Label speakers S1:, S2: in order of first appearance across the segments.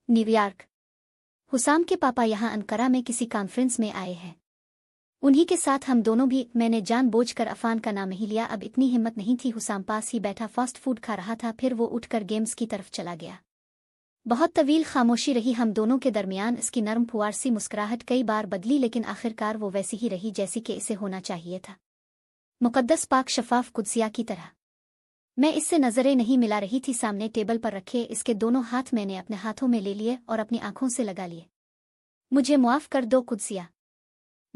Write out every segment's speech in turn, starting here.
S1: New York. Husam के पापा यहाँ अंकारा में किसी कॉन्फ्रेंस में आए हैं। उन्हीं के साथ हम दोनों भी। मैंने जानबूझकर अफान का नाम नहीं लिया। अब इतनी हिम्मत नहीं थी। हुसाम पास ही बैठा फास्ट फूड खा रहा था। फिर वो उठकर गेम्स की तरफ चला गया। बहुत तवील खामोशी रही हम दोनों के दरमियान। इसकी नरम फुआर सी मुस्कुराहट कई बार बदली, लेकिन आखिरकार वो वैसी ही रही जैसी कि इसे होना चाहिए था। मुकद्दस पाक शफाफ कुदसिया की तरह। मैं इससे नजरें नहीं मिला रही थी। सामने टेबल पर रखे इसके दोनों हाथ मैंने अपने हाथों में ले लिए और अपनी आंखों से लगा लिए। मुझे मुआफ कर दो कुदसिया।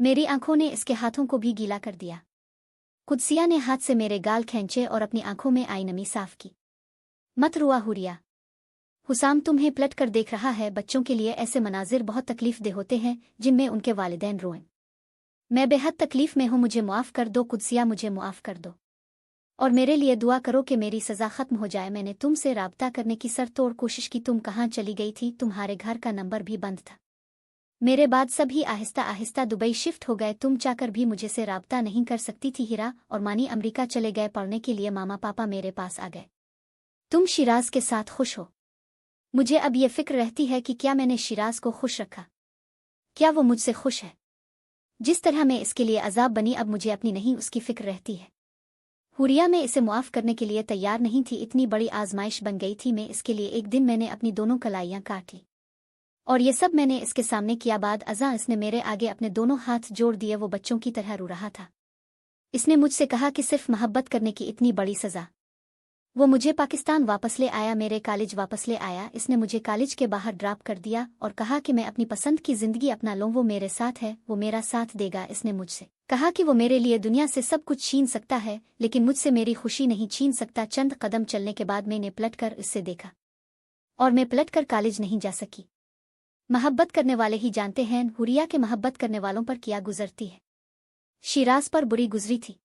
S1: मेरी आंखों ने इसके हाथों को भी गीला कर दिया। कुदसिया ने हाथ से मेरे गाल खींचे और अपनी आंखों में आई नमी साफ की। मत रुआ हुरिया। हुसाम तुम्हें पलट कर देख रहा है। बच्चों के लिए ऐसे मनाजिर बहुत तकलीफ दे होते हैं जिनमें उनके वालिदैन रोएं। मैं बेहद तकलीफ में हूँ। मुझे मुआफ कर दो कुदसिया, मुझे मुआफ कर दो। और मेरे लिए दुआ करो कि मेरी सज़ा ख़त्म हो जाए। मैंने तुमसे राब्ता करने की सरतोड़ कोशिश की। तुम कहाँ चली गई थी? तुम्हारे घर का नंबर भी बंद था। मेरे बाद सभी आहिस्ता आहिस्ता दुबई शिफ्ट हो गए। तुम चाहकर भी मुझे से राब्ता नहीं कर सकती थी। हीरा और मानी अमेरिका चले गए पढ़ने के लिए। मामा पापा मेरे पास आ गए। तुम शिराज के साथ खुश हो। मुझे अब ये फिक्र रहती है कि क्या मैंने शिराज को खुश रखा? क्या वो मुझसे खुश है? जिस तरह मैं इसके लिए अजाब बनी, अब मुझे अपनी नहीं उसकी फिक्र रहती है। हुरिया मैं इसे मुआफ करने के लिए तैयार नहीं थी। इतनी बड़ी आजमाइश बन गई थी मैं इसके लिए। एक दिन मैंने अपनी दोनों कलाइयां काट ली और ये सब मैंने इसके सामने किया। बाद अज़ां इसने मेरे आगे अपने दोनों हाथ जोड़ दिए। वो बच्चों की तरह रो रहा था। इसने मुझसे कहा कि सिर्फ मोहब्बत करने की इतनी बड़ी सज़ा। वो मुझे पाकिस्तान वापस ले आया, मेरे कॉलेज वापस ले आया। इसने मुझे कॉलेज के बाहर ड्रॉप कर दिया और कहा कि मैं अपनी पसंद की जिंदगी अपना लूँ। वो मेरे साथ है, वो मेरा साथ देगा। इसने मुझसे कहा कि वो मेरे लिए दुनिया से सब कुछ छीन सकता है, लेकिन मुझसे मेरी खुशी नहीं छीन सकता। चंद कदम चलने के बाद मैंने पलटकर इससे देखा और मैं पलटकर कॉलेज नहीं जा सकी। मोहब्बत करने वाले ही जानते हैं हुरिया के मोहब्बत करने वालों पर क्या गुजरती है। शिराज पर बुरी गुजरी थी।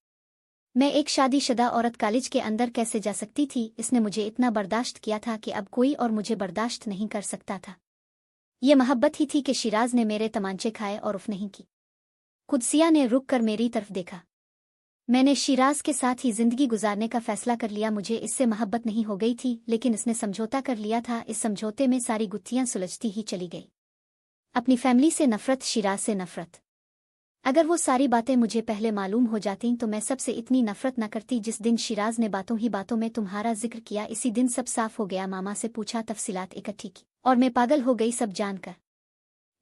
S1: मैं एक शादीशुदा औरत कॉलेज के अंदर कैसे जा सकती थी? इसने मुझे इतना बर्दाश्त किया था कि अब कोई और मुझे बर्दाश्त नहीं कर सकता था। ये मोहब्बत ही थी कि शिराज ने मेरे तमांचे खाए और उफ नहीं की। कुदसिया ने रुक कर मेरी तरफ देखा। मैंने शिराज के साथ ही जिंदगी गुजारने का फैसला कर लिया। मुझे इससे मोहब्बत नहीं हो गई थी, लेकिन इसने समझौता कर लिया था। इस समझौते में सारी गुत्थियां सुलझती ही चली गई। अपनी फैमिली से नफरत, शिराज से नफरत। अगर वो सारी बातें मुझे पहले मालूम हो जाती तो मैं सबसे इतनी नफरत न करती। जिस दिन शिराज ने बातों ही बातों में तुम्हारा जिक्र किया, इसी दिन सब साफ हो गया। मामा से पूछा, तफसीलात इकट्ठी की और मैं पागल हो गई सब जानकर।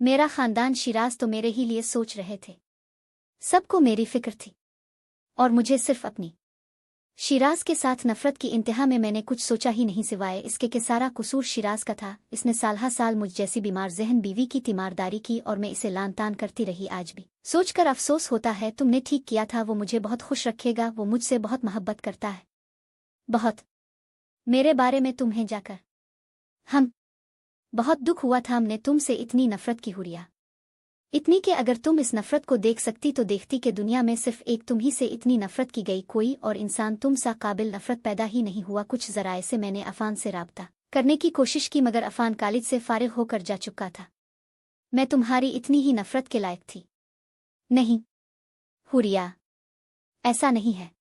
S1: मेरा खानदान, शिराज तो मेरे ही लिए सोच रहे थे। सबको मेरी फिक्र थी और मुझे सिर्फ अपनी। शिराज के साथ नफरत की इंतहा में मैंने कुछ सोचा ही नहीं सिवाय इसके कि सारा कसूर शिराज का था। इसने साल साल मुझ जैसी बीमार जहन बीवी की तीमारदारी की और मैं इसे लान तान करती रही। आज भी सोचकर अफसोस होता है। तुमने ठीक किया था। वो मुझे बहुत खुश रखेगा। वो मुझसे बहुत मोहब्बत करता है, बहुत। मेरे बारे में तुम्हें जाकर हम बहुत दुख हुआ था। हमने तुमसे इतनी नफरत की हुरिया, इतनी कि अगर तुम इस नफरत को देख सकती तो देखती कि दुनिया में सिर्फ एक तुम ही से इतनी नफरत की गई। कोई और इंसान तुम सा काबिल नफरत पैदा ही नहीं हुआ। कुछ जराए से मैंने अफान से राब्ता करने की कोशिश की, मगर अफान कॉलेज से फारिग होकर जा चुका था। मैं तुम्हारी इतनी ही नफरत के लायक थी। नहीं हुरिया, ऐसा नहीं है।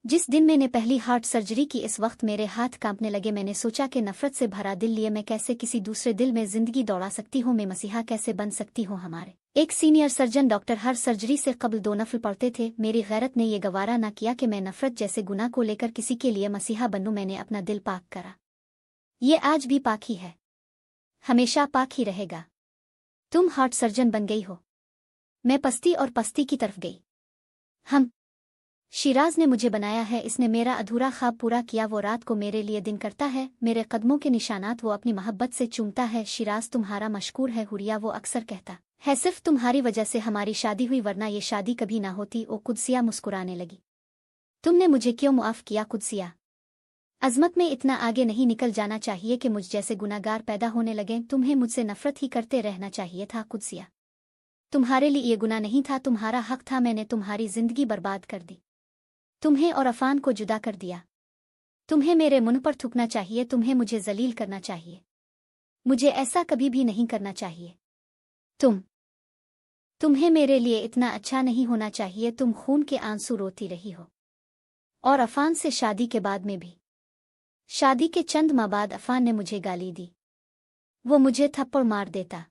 S1: जिस दिन मैंने पहली हार्ट सर्जरी की, इस वक्त मेरे हाथ कांपने लगे। मैंने सोचा कि नफरत से भरा दिल लिए मैं कैसे किसी दूसरे दिल में जिंदगी दौड़ा सकती हूँ। मैं मसीहा कैसे बन सकती हूँ। हमारे एक सीनियर सर्जन डॉक्टर हर सर्जरी से कबल 2 नफल पढ़ते थे। मेरी गैरत ने यह गवारा न किया कि मैं नफरत जैसे गुनाह को लेकर किसी के लिए मसीहा बनूं। मैंने अपना दिल पाक करा। ये आज भी पाक ही है, हमेशा पाक ही रहेगा। तुम हार्ट सर्जन बन गई हो। मैं पस्ती और पस्ती की तरफ गई। शिराज ने मुझे बनाया है। इसने मेरा अधूरा ख्वाब पूरा किया। वो रात को मेरे लिए दिन करता है। मेरे कदमों के निशानात वो अपनी मोहब्बत से चूमता है। शिराज तुम्हारा मशकूर है हुरिया। वो अक्सर कहता है सिर्फ तुम्हारी वजह से हमारी शादी हुई, वरना ये शादी कभी ना होती। ओ कुदसिया मुस्कुराने लगी। तुमने मुझे क्यों मुआफ किया कुदसिया? अजमत में इतना आगे नहीं निकल जाना चाहिए कि मुझ जैसे गुनाहगार पैदा होने लगे। तुम्हें मुझसे नफरत ही करते रहना चाहिए था कुदसिया। तुम्हारे लिए ये गुनाह नहीं था, तुम्हारा हक था। मैंने तुम्हारी जिंदगी बर्बाद कर दी, तुम्हें और अफान को जुदा कर दिया। तुम्हें मेरे मुंह पर थूकना चाहिए, तुम्हें मुझे जलील करना चाहिए। मुझे ऐसा कभी भी नहीं करना चाहिए। तुम्हें मेरे लिए इतना अच्छा नहीं होना चाहिए। तुम खून के आंसू रोती रही हो और अफान से शादी के बाद में भी। शादी के चंद माह बाद अफान ने मुझे गाली दी। वो मुझे थप्पड़ मार देता,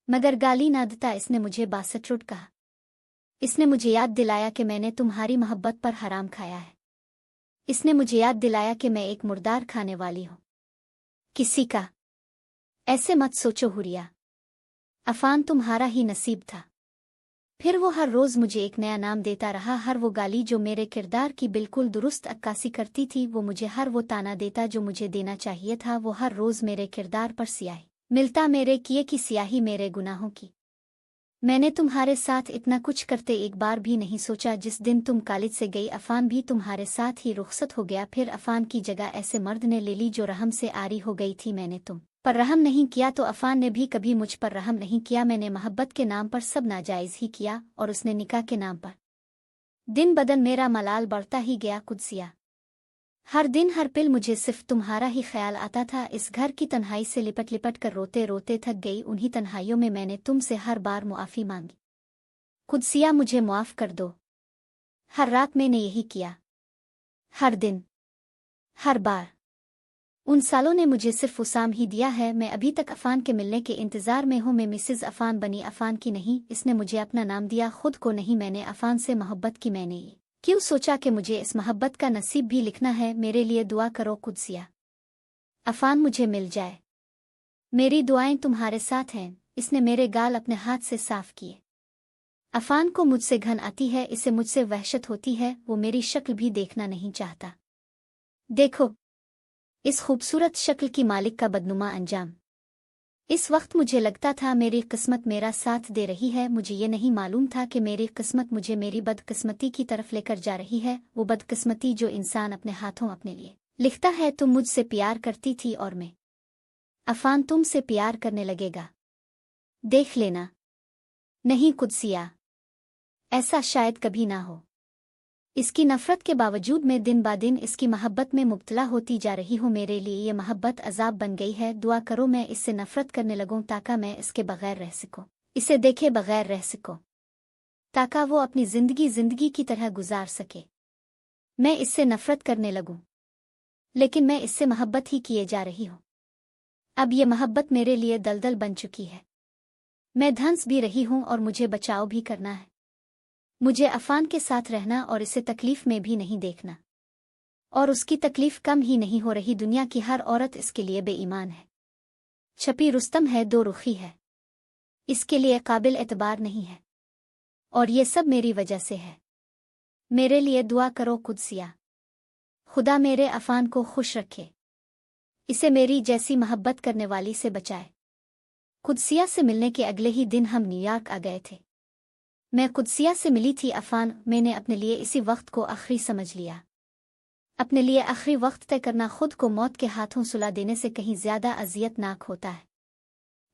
S1: मगर गाली ना देता। इसने मुझे बासठरुट कहा। इसने मुझे याद दिलाया कि मैंने तुम्हारी मोहब्बत पर हराम खाया है। इसने मुझे याद दिलाया कि मैं एक मुर्दार खाने वाली हूँ किसी का। ऐसे मत सोचो हुरिया, अफान तुम्हारा ही नसीब था। फिर वो हर रोज़ मुझे एक नया नाम देता रहा। हर वो गाली जो मेरे किरदार की बिल्कुल दुरुस्त अक्कासी करती थी, वो मुझे हर वो ताना देता जो मुझे देना चाहिए था। वो हर रोज़ मेरे किरदार पर स्याही मिलता, मेरे किए की स्याही, मेरे गुनाहों की। मैंने तुम्हारे साथ इतना कुछ करते एक बार भी नहीं सोचा। जिस दिन तुम कॉलेज से गई, अफान भी तुम्हारे साथ ही रुखसत हो गया। फिर अफान की जगह ऐसे मर्द ने ले ली जो रहम से आरी हो गई थी। मैंने तुम पर रहम नहीं किया तो अफान ने भी कभी मुझ पर रहम नहीं किया। मैंने मोहब्बत के नाम पर सब नाजायज़ ही किया और उसने निकाह के नाम पर। दिन बदन मेरा मलाल बढ़ता ही गया कुदसिया। हर दिन हर पिल मुझे सिर्फ तुम्हारा ही ख्याल आता था। इस घर की तन्हाई से लिपट लिपट कर रोते रोते थक गई। उन्हीं तन्हाइयों में मैंने तुमसे हर बार मुआफ़ी मांगी। कुदसिया, मुझे मुआफ़ कर दो। हर रात मैंने यही किया, हर दिन, हर बार। उन सालों ने मुझे सिर्फ उसाम ही दिया है। मैं अभी तक अफान के मिलने के इंतज़ार में हूँ। मैं मिसेज़ अफान बनी, अफान की नहीं। इसने मुझे अपना नाम दिया, खुद को नहीं। मैंने अफान से मोहब्बत की। मैंने ये क्यों सोचा कि मुझे इस मोहब्बत का नसीब भी लिखना है। मेरे लिए दुआ करो कुदसिया, अफान मुझे मिल जाए। मेरी दुआएं तुम्हारे साथ हैं। इसने मेरे गाल अपने हाथ से साफ किए। अफान को मुझसे घन आती है, इसे मुझसे वहशत होती है। वो मेरी शक्ल भी देखना नहीं चाहता। देखो इस खूबसूरत शक्ल की मालिक का बदनुमा अंजाम। इस वक्त मुझे लगता था मेरी किस्मत मेरा साथ दे रही है। मुझे ये नहीं मालूम था कि मेरी किस्मत मुझे मेरी बदकिस्मती की तरफ लेकर जा रही है। वो बदकिस्मती जो इंसान अपने हाथों अपने लिए लिखता है। तुम मुझसे प्यार करती थी और मैं, अफान, तुमसे प्यार करने लगेगा, देख लेना। नहीं कुदसिया, ऐसा शायद कभी ना हो। इसकी नफ़रत के बावजूद मैं दिन ब दिन इसकी मोहब्बत में मुब्तला होती जा रही हूँ। मेरे लिए ये मोहब्बत अजाब बन गई है। दुआ करो मैं इससे नफ़रत करने लगूँ ताकि मैं इसके बगैर रह सकूँ, इसे देखे बगैर रह सकूँ, ताकि वो अपनी ज़िंदगी की तरह गुजार सके। मैं इससे नफ़रत करने लगूँ, लेकिन मैं इससे मोहब्बत ही किए जा रही हूँ। अब ये मोहब्बत मेरे लिए दलदल बन चुकी है। मैं धंस भी रही हूँ और मुझे बचाव भी करना है। मुझे अफान के साथ रहना और इसे तकलीफ में भी नहीं देखना, और उसकी तकलीफ कम ही नहीं हो रही। दुनिया की हर औरत इसके लिए बेईमान है, छपी रुस्तम है, दो रुखी है, इसके लिए काबिल एतबार नहीं है, और ये सब मेरी वजह से है। मेरे लिए दुआ करो कुदसिया, खुदा मेरे अफान को खुश रखे, इसे मेरी जैसी मोहब्बत करने वाली से बचाए। कुदसिया से मिलने के अगले ही दिन हम न्यूयॉर्क आ गए थे। मैं कुदसिया से मिली थी अफान। मैंने अपने लिए इसी वक्त को आखिरी समझ लिया। अपने लिए आखिरी वक्त तय करना खुद को मौत के हाथों सुला देने से कहीं ज्यादा अजियतनाक होता है।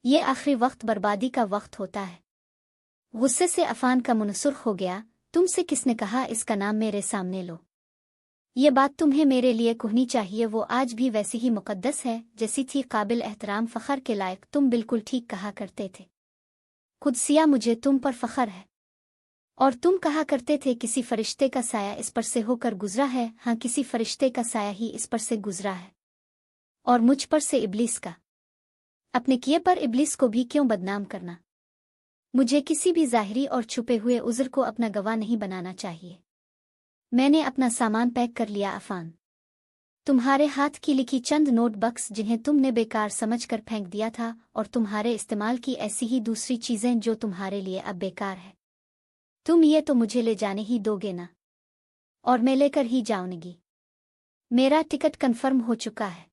S1: ये आखिरी वक्त बर्बादी का वक्त होता है। गुस्से से अफान का मुंह सुर्ख हो गया। तुमसे किसने कहा इसका नाम मेरे सामने लो? ये बात तुम्हें मेरे लिए कहनी चाहिए। वो आज भी वैसी ही मुकद्दस है जैसी थी, काबिल एहतराम, फ़ख्र के लायक। तुम बिल्कुल ठीक कहा करते थे कुदसिया, मुझे तुम पर फ़ख्र है। और तुम कहा करते थे किसी फरिश्ते का साया इस पर से होकर गुजरा है। हाँ, किसी फरिश्ते का साया ही इस पर से गुजरा है, और मुझ पर से इब्लीस का। अपने किए पर इब्लीस को भी क्यों बदनाम करना? मुझे किसी भी ज़ाहिरी और छुपे हुए उज़्र को अपना गवाह नहीं बनाना चाहिए। मैंने अपना सामान पैक कर लिया अफान। तुम्हारे हाथ की लिखी चंद नोट बक्स जिन्हें तुमने बेकार समझकर फेंक दिया था, और तुम्हारे इस्तेमाल की ऐसी ही दूसरी चीज़ें जो तुम्हारे लिए अब बेकार है। तुम ये तो मुझे ले जाने ही दोगे ना? और मैं लेकर ही जाऊंगी। मेरा टिकट कन्फर्म हो चुका है।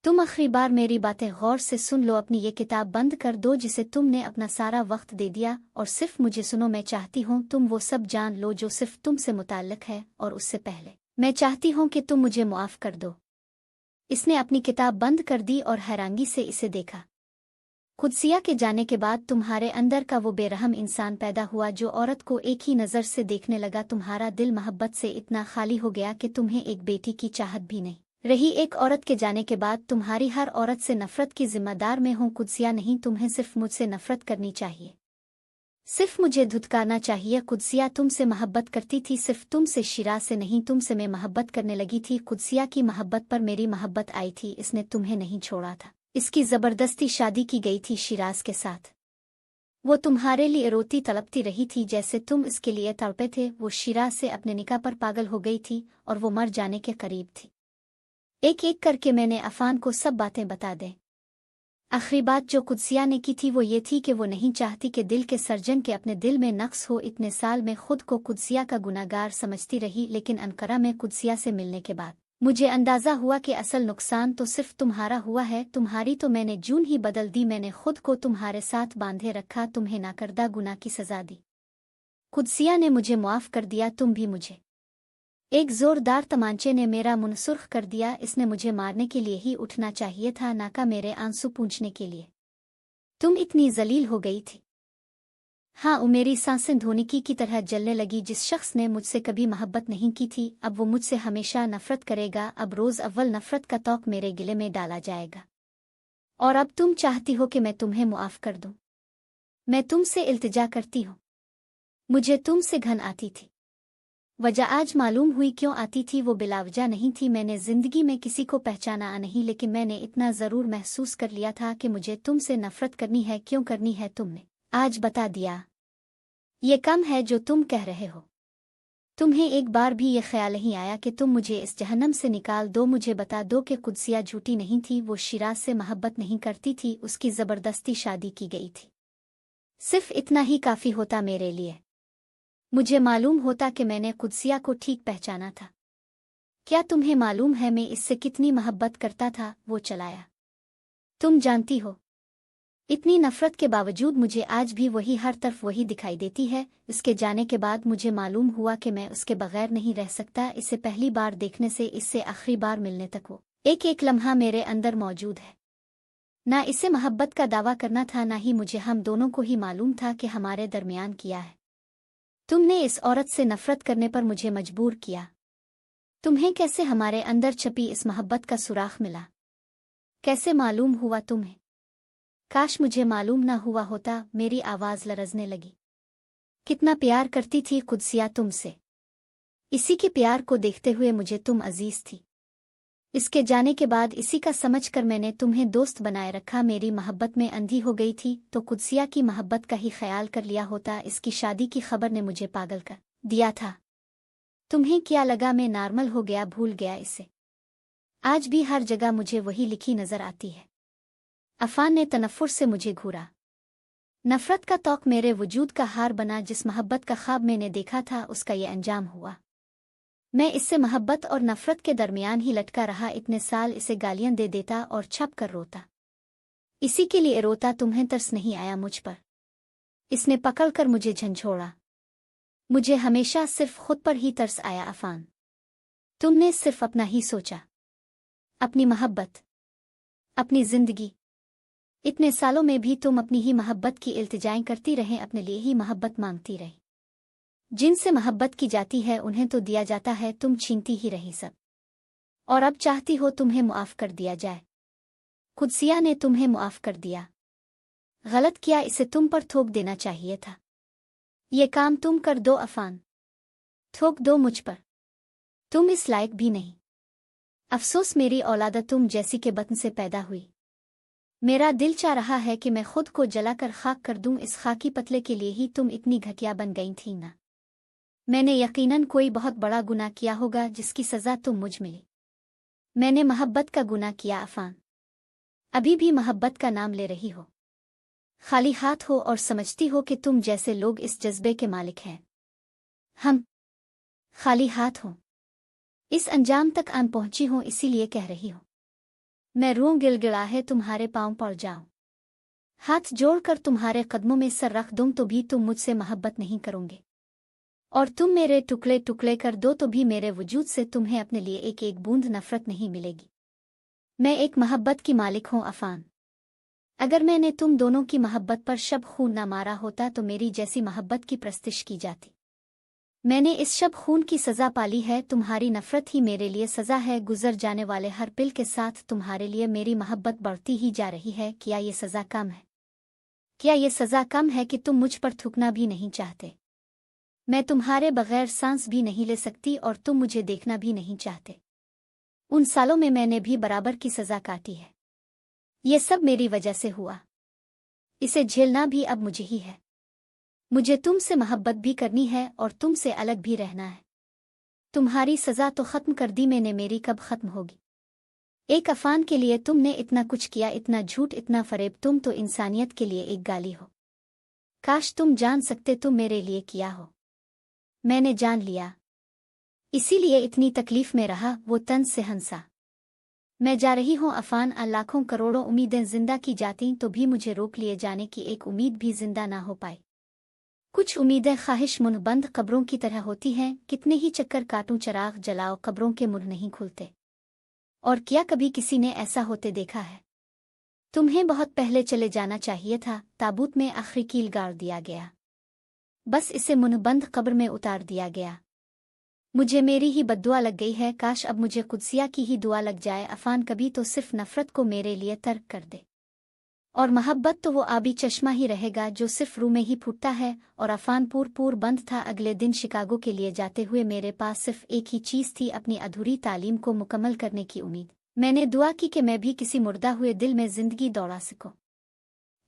S1: तुम आखिरी बार मेरी बातें गौर से सुन लो। अपनी ये किताब बंद कर दो जिसे तुमने अपना सारा वक्त दे दिया, और सिर्फ मुझे सुनो। मैं चाहती हूँ तुम वो सब जान लो जो सिर्फ तुमसे मुताल्लिक है, और उससे पहले मैं चाहती हूँ कि तुम मुझे मुआफ़ कर दो। इसने अपनी किताब बंद कर दी और हैरांगी से इसे देखा। कुदसिया के जाने के बाद तुम्हारे अंदर का वो बेरहम इंसान पैदा हुआ जो औरत को एक ही नज़र से देखने लगा। तुम्हारा दिल मोहब्बत से इतना खाली हो गया कि तुम्हें एक बेटी की चाहत भी नहीं रही। एक औरत के जाने के बाद तुम्हारी हर औरत से नफ़रत की जिम्मेदार मैं हूँ कुदसिया। नहीं, तुम्हें सिर्फ मुझसे नफ़रत करनी चाहिए, सिर्फ मुझे धुतकारना चाहिए। कुदसिया तुमसे मोहब्बत करती थी, सिर्फ तुमसे, शिरा से नहीं। तुमसे मैं मोहब्बत करने लगी थी। कुदसिया की मोहब्बत पर मेरी मोहब्बत आई थी। इसने तुम्हें नहीं छोड़ा था, इसकी जबरदस्ती शादी की गई थी शिराज के साथ। वो तुम्हारे लिए रोती तड़पती रही थी जैसे तुम इसके लिए तड़पे थे। वो शिराज से अपने निकाह पर पागल हो गई थी और वो मर जाने के करीब थी। एक एक करके मैंने अफान को सब बातें बता दें। आखिरी बात जो कुदसिया ने की थी वो ये थी कि वो नहीं चाहती कि दिल के सर्जन के अपने दिल में नक्स हो। इतने साल में खुद को कुदसिया का गुनाहगार समझती रही, लेकिन अनकरा में कुदसिया से मिलने के बाद मुझे अंदाज़ा हुआ कि असल नुकसान तो सिर्फ तुम्हारा हुआ है। तुम्हारी तो मैंने जून ही बदल दी। मैंने खुद को तुम्हारे साथ बांधे रखा, तुम्हें नाकर्दा गुनाह की सजा दी। कुदसिया ने मुझे मुआफ़ कर दिया, तुम भी मुझे। एक जोरदार तमांचे ने मेरा मुंह सुर्ख कर दिया। इसने मुझे मारने के लिए ही उठना चाहिए था, नाका मेरे आंसू पूंछने के लिए। तुम इतनी जलील हो गई थी। हाँ, वो मेरी सांसें धोनिकी की तरह जलने लगी। जिस शख्स ने मुझसे कभी मोहब्बत नहीं की थी, अब वो मुझसे हमेशा नफरत करेगा। अब रोज़ अव्वल नफरत का तौक मेरे गिले में डाला जाएगा। और अब तुम चाहती हो कि मैं तुम्हें मुआफ़ कर दूं। मैं तुमसे इल्तिजा करती हूँ। मुझे तुमसे घन आती थी। वजह आज मालूम हुई क्यों आती थी। वो बिलावजा नहीं थी। मैंने ज़िंदगी में किसी को पहचाना नहीं, लेकिन मैंने इतना ज़रूर महसूस कर लिया था कि मुझे तुमसे नफरत करनी है। क्यों करनी है तुमने आज बता दिया। ये कम है जो तुम कह रहे हो। तुम्हें एक बार भी ये ख्याल नहीं आया कि तुम मुझे इस जहन्नम से निकाल दो। मुझे बता दो कि कुदसिया झूठी नहीं थी। वो शिराज से मोहब्बत नहीं करती थी, उसकी ज़बरदस्ती शादी की गई थी। सिर्फ इतना ही काफ़ी होता मेरे लिए। मुझे मालूम होता कि मैंने कुदसिया को ठीक पहचाना था। क्या तुम्हें मालूम है मैं इससे कितनी मोहब्बत करता था। वो चलाया, तुम जानती हो। इतनी नफरत के बावजूद मुझे आज भी वही, हर तरफ वही दिखाई देती है। इसके जाने के बाद मुझे मालूम हुआ कि मैं उसके बगैर नहीं रह सकता। इससे पहली बार देखने से इससे आखिरी बार मिलने तक वो एक एक लम्हा मेरे अंदर मौजूद है। ना इसे मोहब्बत का दावा करना था, ना ही मुझे। हम दोनों को ही मालूम था कि हमारे दरमियान किया है। तुमने इस औरत से नफरत करने पर मुझे मजबूर किया। तुम्हें कैसे हमारे अंदर छपी इस मोहब्बत का सुराख मिला? कैसे मालूम हुआ तुम्हें? काश मुझे मालूम ना हुआ होता। मेरी आवाज़ लरजने लगी। कितना प्यार करती थी कुदसिया तुमसे। इसी के प्यार को देखते हुए मुझे तुम अजीज थी। इसके जाने के बाद इसी का समझकर मैंने तुम्हें दोस्त बनाए रखा। मेरी मोहब्बत में अंधी हो गई थी तो कुदसिया की मोहब्बत का ही ख्याल कर लिया होता। इसकी शादी की खबर ने मुझे पागल कर दिया था। तुम्हें क्या लगा मैं नॉर्मल हो गया, भूल गया इसे? आज भी हर जगह मुझे वही लिखी नजर आती है। अफान ने तनफ्फुर से मुझे घूरा। नफरत का तौक मेरे वजूद का हार बना। जिस मोहब्बत का ख्वाब मैंने देखा था उसका ये अंजाम हुआ। मैं इससे मोहब्बत और नफरत के दरमियान ही लटका रहा। इतने साल इसे गालियां दे देता और छप कर रोता। इसी के लिए रोता। तुम्हें तरस नहीं आया मुझ पर? इसने पकड़ कर मुझे झंझोड़ा। मुझे हमेशा सिर्फ खुद पर ही तरस आया अफान। तुमने सिर्फ अपना ही सोचा, अपनी मोहब्बत, अपनी जिंदगी। इतने सालों में भी तुम अपनी ही मोहब्बत की इल्तिजाएं करती रहे, अपने लिए ही मोहब्बत मांगती रही। जिनसे मोहब्बत की जाती है उन्हें तो दिया जाता है, तुम छीनती ही रही सब। और अब चाहती हो तुम्हें मुआफ़ कर दिया जाए। कुदसिया ने तुम्हें मुआफ़ कर दिया। गलत किया, इसे तुम पर थोप देना चाहिए था। ये काम तुम कर दो अफान, थोप दो मुझ पर। तुम इस लायक भी नहीं। अफसोस मेरी औलाद तुम जैसी के बतन से पैदा हुई। मेरा दिल चाह रहा है कि मैं खुद को जलाकर खाक कर दूं। इस खाकी पतले के लिए ही तुम इतनी घटिया बन गई थी ना। मैंने यकीनन कोई बहुत बड़ा गुनाह किया होगा जिसकी सज़ा तुम मुझ मिली। मैंने मोहब्बत का गुनाह किया अफान। अभी भी मोहब्बत का नाम ले रही हो, खाली हाथ हो और समझती हो कि तुम जैसे लोग इस जज्बे के मालिक हैं। हम खाली हाथ हों, इस अंजाम तक आन पहुंची हों, इसीलिए कह रही हो। मैं रूं गिड़गिड़ाहे तुम्हारे पांव पड़ जाऊं, हाथ जोड़कर तुम्हारे कदमों में सर रख दूं तो भी तुम मुझसे मोहब्बत नहीं करोगे। और तुम मेरे टुकड़े टुकड़े कर दो तो भी मेरे वजूद से तुम्हें अपने लिए एक एक बूंद नफरत नहीं मिलेगी। मैं एक मोहब्बत की मालिक हूं अफान। अगर मैंने तुम दोनों की मोहब्बत पर शब खून न मारा होता तो मेरी जैसी मोहब्बत की प्रस्तिश की जाती। मैंने इस शब खून की सज़ा पाली है। तुम्हारी नफरत ही मेरे लिए सज़ा है। गुजर जाने वाले हर पिल के साथ तुम्हारे लिए मेरी मोहब्बत बढ़ती ही जा रही है। क्या ये सज़ा कम है? क्या ये सज़ा कम है कि तुम मुझ पर थूकना भी नहीं चाहते? मैं तुम्हारे बगैर सांस भी नहीं ले सकती और तुम मुझे देखना भी नहीं चाहते। उन सालों में मैंने भी बराबर की सज़ा काटी है। ये सब मेरी वजह से हुआ। इसे झेलना भी अब मुझे ही है। मुझे तुमसे मोहब्बत भी करनी है और तुमसे अलग भी रहना है। तुम्हारी सज़ा तो ख़त्म कर दी मैंने, मेरी कब ख़त्म होगी? एक अफ़ान के लिए तुमने इतना कुछ किया, इतना झूठ, इतना फ़रेब। तुम तो इंसानियत के लिए एक गाली हो। काश तुम जान सकते तुम मेरे लिए किया हो। मैंने जान लिया, इसीलिए इतनी तकलीफ़ में रहा वो तंज से हंसा। मैं जा रही हूँ अफ़ान, लाखों करोड़ों उम्मीदें ज़िंदा की जाती तो भी मुझे रोक लिए जाने की एक उम्मीद भी ज़िंदा ना हो पाई। कुछ उम्मीदें ख्वाहिश मुंह बंद कब्रों की तरह होती हैं, कितने ही चक्कर काटूं, चिराग जलाओ, कब्रों के मुंह नहीं खुलते। और क्या कभी किसी ने ऐसा होते देखा है? तुम्हें बहुत पहले चले जाना चाहिए था। ताबूत में आखिरी कील गाड़ दिया गया, बस इसे मुंह बंद कब्र में उतार दिया गया। मुझे मेरी ही बद्दुआ लग गई है, काश अब मुझे कुदसिया की ही दुआ लग जाए। अफ़ान कभी तो सिर्फ नफ़रत को मेरे लिए तर्क कर दे, और मोहब्बत तो वो आबी चश्मा ही रहेगा जो सिर्फ रूह में ही फूटता है। और अफ़ान पूर बंद था। अगले दिन शिकागो के लिए जाते हुए मेरे पास सिर्फ एक ही चीज़ थी, अपनी अधूरी तालीम को मुकम्मल करने की उम्मीद। मैंने दुआ की कि मैं भी किसी मुर्दा हुए दिल में ज़िंदगी दौड़ा सकूं,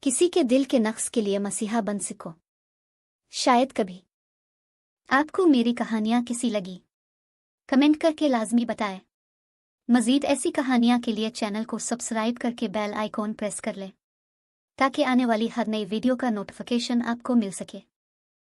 S1: किसी के दिल के नक्श के लिए मसीहा बन सकूं। शायद कभी आपको मेरी कहानियाँ कैसी लगी, कमेंट करके लाजमी बताएं। मज़ीद ऐसी कहानियाँ के लिए चैनल को सब्सक्राइब करके बेल आइकॉन प्रेस कर लें, ताकि आने वाली हर नई वीडियो का नोटिफिकेशन आपको मिल सके।